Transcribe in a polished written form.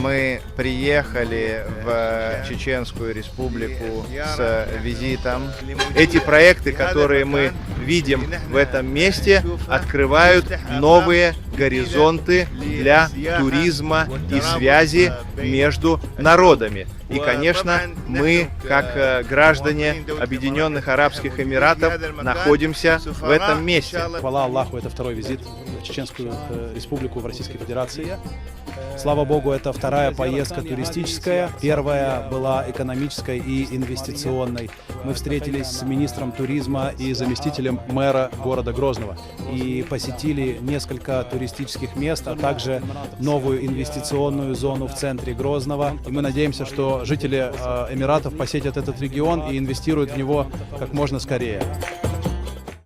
Мы приехали в Чеченскую Республику с визитом. Эти проекты, которые мы видим в этом месте, открывают новые горизонты для туризма и связи между народами. И, конечно, мы, как граждане Объединенных Арабских Эмиратов, находимся в этом месте. Хвала Аллаху, это второй визит в Чеченскую Республику в Российской Федерации. Слава Богу, это вторая поездка туристическая. Первая была экономической и инвестиционной. Мы встретились с министром туризма и заместителем мэра города Грозного и посетили несколько туристических мест, а также новую инвестиционную зону в центре Грозного. И мы надеемся, что жители Эмиратов посетят этот регион и инвестируют в него как можно скорее.